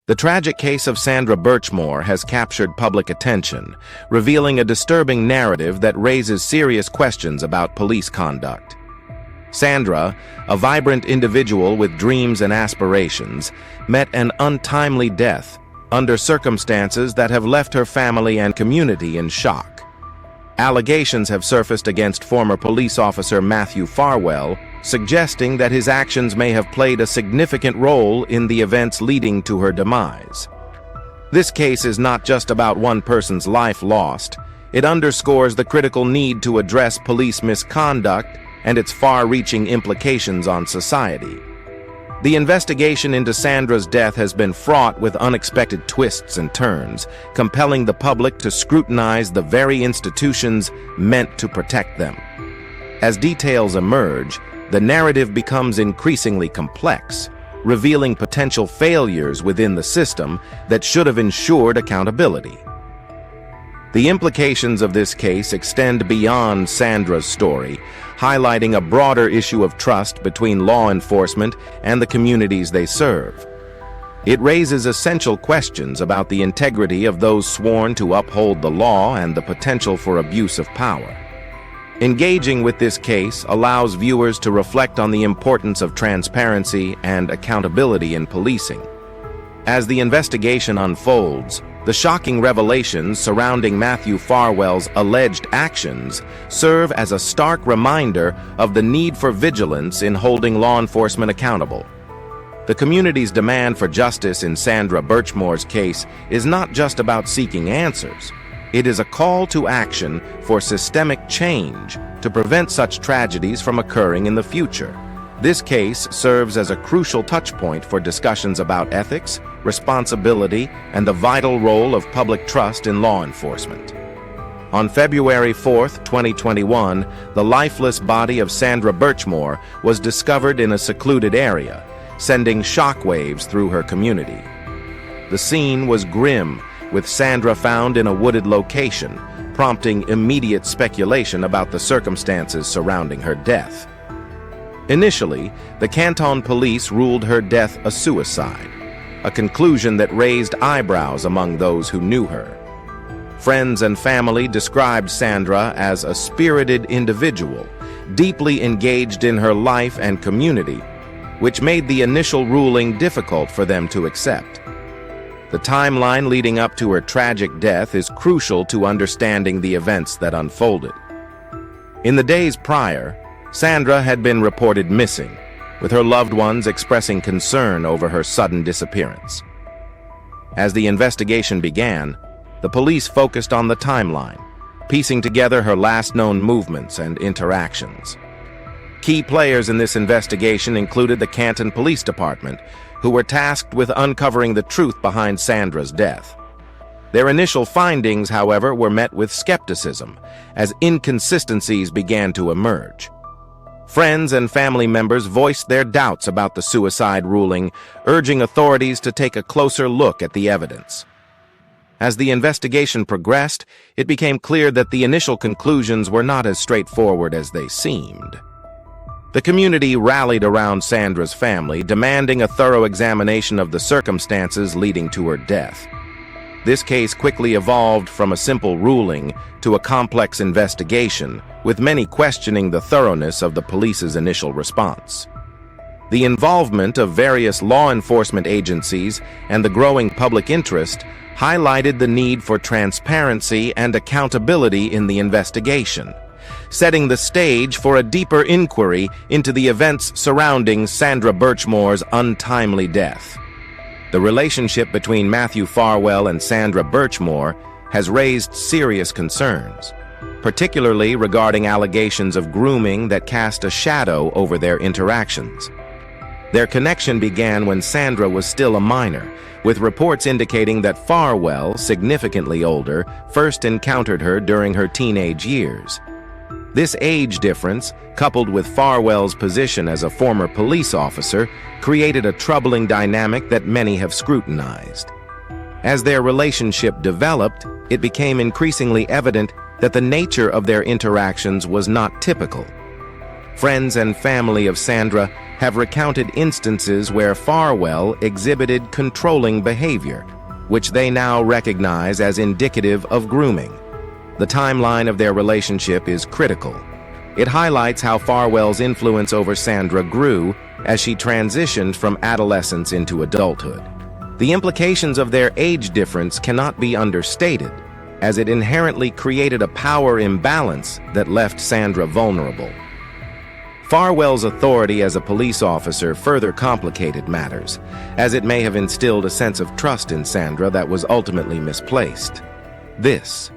The tragic case of Sandra Birchmore has captured public attention, revealing a disturbing narrative that raises serious questions about police conduct. Sandra, a vibrant individual with dreams and aspirations, met an untimely death under circumstances that have left her family and community in shock. Allegations have surfaced against former police officer Matthew Farwell, suggesting that his actions may have played a significant role in the events leading to her demise. This case is not just about one person's life lost. It underscores the critical need to address police misconduct and its far-reaching implications on society. The investigation into Sandra's death has been fraught with unexpected twists and turns, compelling the public to scrutinize the very institutions meant to protect them. As details emerge, the narrative becomes increasingly complex, revealing potential failures within the system that should have ensured accountability. The implications of this case extend beyond Sandra's story, highlighting a broader issue of trust between law enforcement and the communities they serve. It raises essential questions about the integrity of those sworn to uphold the law and the potential for abuse of power. Engaging with this case allows viewers to reflect on the importance of transparency and accountability in policing. As the investigation unfolds, the shocking revelations surrounding Matthew Farwell's alleged actions serve as a stark reminder of the need for vigilance in holding law enforcement accountable. The community's demand for justice in Sandra Birchmore's case is not just about seeking answers. It is a call to action for systemic change to prevent such tragedies from occurring in the future. This case serves as a crucial touchpoint for discussions about ethics, responsibility, and the vital role of public trust in law enforcement. On February 4, 2021, the lifeless body of Sandra Birchmore was discovered in a secluded area, sending shockwaves through her community. The scene was grim, with Sandra found in a wooded location, prompting immediate speculation about the circumstances surrounding her death. Initially, the Canton Police ruled her death a suicide, a conclusion that raised eyebrows among those who knew her. Friends and family described Sandra as a spirited individual, deeply engaged in her life and community, which made the initial ruling difficult for them to accept. The timeline leading up to her tragic death is crucial to understanding the events that unfolded. In the days prior, Sandra had been reported missing, with her loved ones expressing concern over her sudden disappearance. As the investigation began, the police focused on the timeline, piecing together her last known movements and interactions. Key players in this investigation included the Canton Police Department, who were tasked with uncovering the truth behind Sandra's death. Their initial findings, however, were met with skepticism, as inconsistencies began to emerge. Friends and family members voiced their doubts about the suicide ruling, urging authorities to take a closer look at the evidence. As the investigation progressed, it became clear that the initial conclusions were not as straightforward as they seemed. The community rallied around Sandra's family, demanding a thorough examination of the circumstances leading to her death. This case quickly evolved from a simple ruling to a complex investigation, with many questioning the thoroughness of the police's initial response. The involvement of various law enforcement agencies and the growing public interest highlighted the need for transparency and accountability in the investigation, setting the stage for a deeper inquiry into the events surrounding Sandra Birchmore's untimely death. The relationship between Matthew Farwell and Sandra Birchmore has raised serious concerns, particularly regarding allegations of grooming that cast a shadow over their interactions. Their connection began when Sandra was still a minor, with reports indicating that Farwell, significantly older, first encountered her during her teenage years. This age difference, coupled with Farwell's position as a former police officer, created a troubling dynamic that many have scrutinized. As their relationship developed, it became increasingly evident that the nature of their interactions was not typical. Friends and family of Sandra have recounted instances where Farwell exhibited controlling behavior, which they now recognize as indicative of grooming. The timeline of their relationship is critical. It highlights how Farwell's influence over Sandra grew as she transitioned from adolescence into adulthood. The implications of their age difference cannot be understated, as it inherently created a power imbalance that left Sandra vulnerable. Farwell's authority as a police officer further complicated matters, as it may have instilled a sense of trust in Sandra that was ultimately misplaced. This,